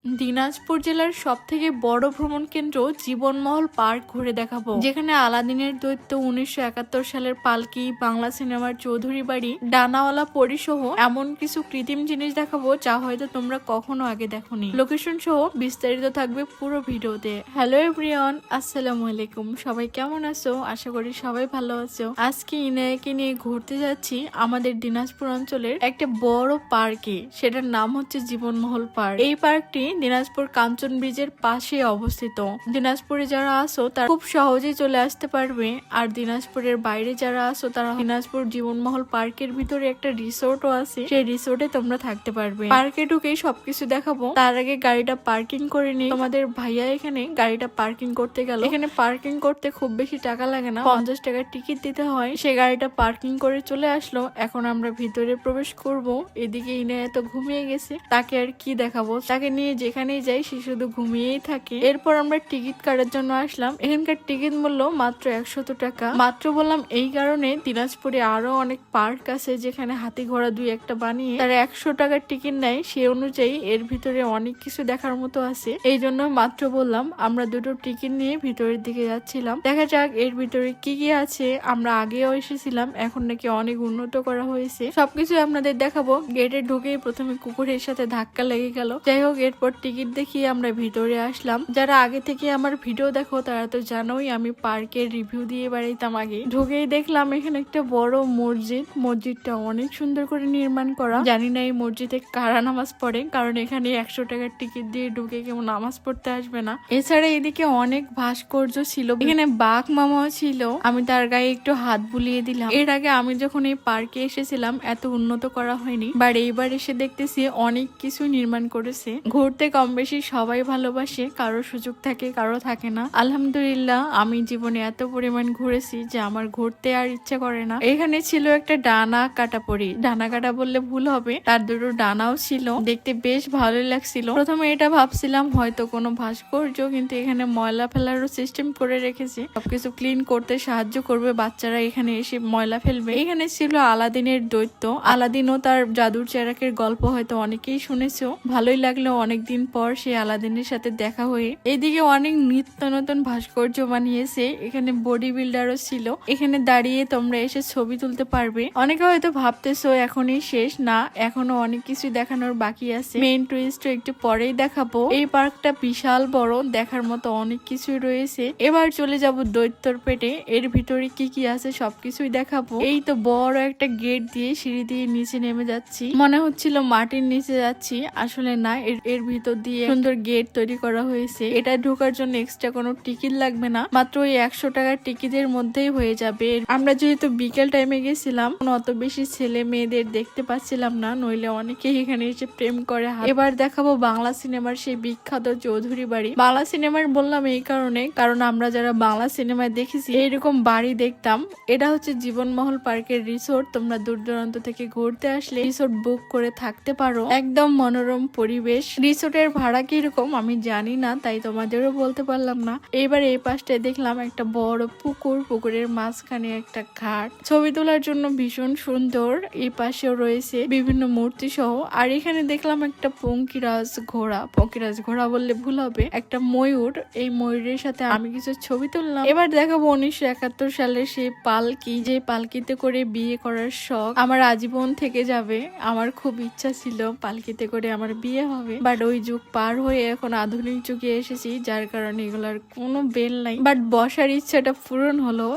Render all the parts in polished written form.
দিনাজপুর জেলার সবথেকে বড় ভ্রমণ কেন্দ্র জীবনমহল পার্ক ঘুরে দেখাবো, যেখানে আলাদিনের দৈত্য, 1971 সালের পালকি, বাংলা সিনেমার চৌধুরী বাড়ি, ডানাওয়ালা পরী সহ এমন কিছু কৃত্রিম জিনিস দেখাবো যা হয়তো তোমরা কখনো আগে দেখোনি। লোকেশন সহ বিস্তারিত থাকবে পুরো ভিডিওতে। হ্যালো এভরিওয়ান, আসসালামু আলাইকুম। সবাই কেমন আছো? আশা করি সবাই ভালো আছো। আজকে ইনায়াকে নিয়ে ঘুরতে যাচ্ছি আমাদের দিনাজপুর অঞ্চলের একটা বড় পার্কে। সেটার নাম হচ্ছে জীবনমহল পার্ক। এই পার্কটি দিনাজপুর কাঞ্চন ব্রিজের পাশে অবস্থিত। দিনাজপুরে যারা আসো তারা খুব সহজেই চলে আসতে পারবে। আর দিনাজপুরের বাইরে যারা আসো তারা দিনাজপুর জীবনমহল পার্কের ভিতরে একটা রিসোর্টও আছে, সেই রিসোর্টে তোমরা থাকতে পারবে। পার্কে ঢুকেই সবকিছু দেখাবো। তার আগে গাড়িটা পার্কিং করে নিই। তোমাদের ভাইয়া এখানে গাড়িটা পার্কিং করতে গেল। এখানে পার্কিং করতে খুব বেশি টাকা লাগে না, 50 টাকার টিকিট দিতে হয়। সে গাড়িটা পার্কিং করে চলে আসলো। এখন আমরা ভিতরে প্রবেশ করব। এদিকে ইনায়া তো ঘুমিয়ে গেছে, তাকে আর কি দেখাবো। তাকে নিয়ে যেখানেই যাই সে শুধু ঘুমিয়েই থাকে। এরপর আমরা টিকিট কাটার জন্য আসলাম। এখানকার টিকিট মূল্য মাত্র 100 টাকা। মাত্র বললাম এই কারণে, দিনাজপুরে আরো অনেক পার্ক আছে যেখানে হাতি ঘোড়া দুই একটা বানিয়ে তারা 100 টাকার টিকিট নেয়। সে অনুযায়ী এর ভিতরে অনেক কিছু দেখার মতো আছে, এই জন্য মাত্র বললাম। আমরা দুটো টিকিট নিয়ে ভিতরের দিকে যাচ্ছিলাম। দেখা যাক এর ভিতরে কি কি আছে। আমরা আগেও এসেছিলাম, এখন নাকি অনেক উন্নত করা হয়েছে। সবকিছু আপনাদের দেখাবো। গেটে ঢুকেই প্রথমে কুকুরের সাথে ধাক্কা লেগে গেল। যাই হোক, এরপর টিকিট দেখিয়ে আমরা ভিতরে আসলাম। যারা আগে থেকে আমার ভিডিও দেখো তারা তো জানোই আমি পার্কের রিভিউ দিয়ে বেড়াইতাম। আগে ঢুকেই দেখলাম এখানে একটা বড় মসজিদ। মসজিদটা অনেক সুন্দর করে নির্মাণ করা। জানি না এই মসজিদে কারা নামাজ পড়ে, কারণ এখানে 100 টাকার টিকিট দিয়ে ঢুকে কেউ নামাজ পড়তে আসবে না। এছাড়া এদিকে অনেক ভাস্কর্য ছিল। এখানে বাঘ মামাও ছিল। আমি তার গায়ে একটু হাত বুলিয়ে দিলাম। এর আগে আমি যখন এই পার্কে এসেছিলাম এত উন্নত করা হয়নি, বাট এইবার এসে দেখতেছি অনেক কিছু নির্মাণ করেছে। ঘুরতে কম বেশি সবাই ভালোবাসে, কারো সুযোগ থাকে কারো থাকে না। আলহামদুলিল্লাহ আমি জীবনে এত পরিমাণ ঘুরেছি যে আমার ঘুরতে আর ইচ্ছা করে না। এখানে ছিল একটা ডানা কাটা পরী। ডানা কাটা বললে ভুল হবে, তার দুটো ডানাও ছিল। দেখতে বেশ ভালোই লাগছিল। প্রথমে এটা ভাবছিলাম হয়তো কোনো ভাস্কর্য, কিন্তু এখানে ময়লা ফেলারও সিস্টেম করে রেখেছে। সবকিছু ক্লিন করতে সাহায্য করবে বাচ্চারা, এখানে এসে ময়লা ফেলবে। এখানে ছিল আলাদিনের দৈত্য। আলাদিন ও তার জাদুর চেরাকের গল্প হয়তো অনেকেই শুনেছো। ভালোই লাগলো অনেকদিন পর সেই আলাদিনের সাথে দেখা হয়ে। এইদিকে অনেক নিত্য নতুন ভাস্কর্য বানিয়েছে। এখানে বডি বিল্ডারও ছিল। এখানে দাঁড়িয়ে তোমরা এসে ছবি তুলতে পারবে। অনেকে হয়তো ভাবতেছো এখনই শেষ, না, এখনো অনেক কিছু দেখানোর বাকি আছে। মেইন টুইস্ট একটু পরেই দেখাবো। এই পার্কটা বিশাল বড়, দেখার মতো অনেক কিছুই রয়েছে। এবার চলে যাব দৈত্যর পেটে। এর ভিতরে কি কি আছে সবকিছুই দেখাবো। এই তো বড় একটা গেট দিয়ে সিঁড়ি দিয়ে নিচে নেমে যাচ্ছি। মনে হচ্ছিল মাটির নিচে যাচ্ছি, আসলে না, এর ভিতর দিয়ে সুন্দর গেট তৈরি করা হয়েছে। এটা ঢোকার জন্য এক্সট্রা কোনো টিকিট লাগবে না, মাত্র ওই 100 টাকার টিকিটের মধ্যেই হয়ে যাবে। আমরা যেহেতু বিকেল টাইমে গেছিলাম, অত বেশি ছেলে মেয়েদের দেখতে পাচ্ছিলাম না, নইলে অনেকেই এখানে এসে প্রেম করে। এবার দেখাবো বাংলা সিনেমার সেই বিখ্যাত চৌধুরী বাড়ি। বাংলা সিনেমার বললাম এই কারণে, কারণ আমরা যারা বাংলা সিনেমায় দেখেছি এইরকম বাড়ি দেখতাম। এটা হচ্ছে জীবনমহল পার্কের রিসোর্ট। তোমরা দূর দূরান্ত থেকে ঘুরতে আসলে রিসোর্ট বুক করে থাকতে পারো। একদম মনোরম পরিবেশ। রিসোর্টের ভাড়া কিরকম আমি জানি না, তাই তোমাদেরও বলতে পারলাম না। এইবার এই পাশটায় দেখলাম একটা বড় পুকুর। পুকুরের মাঝখানে একটা ঘাট, ছবি তোলার জন্য ভীষণ সুন্দর। এই পাশেও রয়েছে বিভিন্ন মূর্তি সহ। আর এখানে দেখলাম একটা পঙ্কিরাজ ঘোড়া। পঙ্কিরাজ ঘোড়া বললে ভুল হবে, একটা ময়ূর। এই ময়ূরের সাথে আমি কিছু ছবি তুললাম। এবার দেখাবো 1971 সালের সেই পালকি, যে পালকিতে করে বিয়ে করার শখ আমার আজীবন থেকে যাবে। আমার খুব ইচ্ছা ছিল পালকিতে করে আমার বিয়ে হবে, বাট ওই যুগ পার হয়ে এখন আধুনিক যুগে এসেছি, যার কারণে এগুলার কোনো বেল নাই। বাট বসার ইচ্ছাটা পূরণ হলো।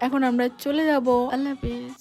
এখন আমরা চলে যাব। আল্লাহ হাফেজ।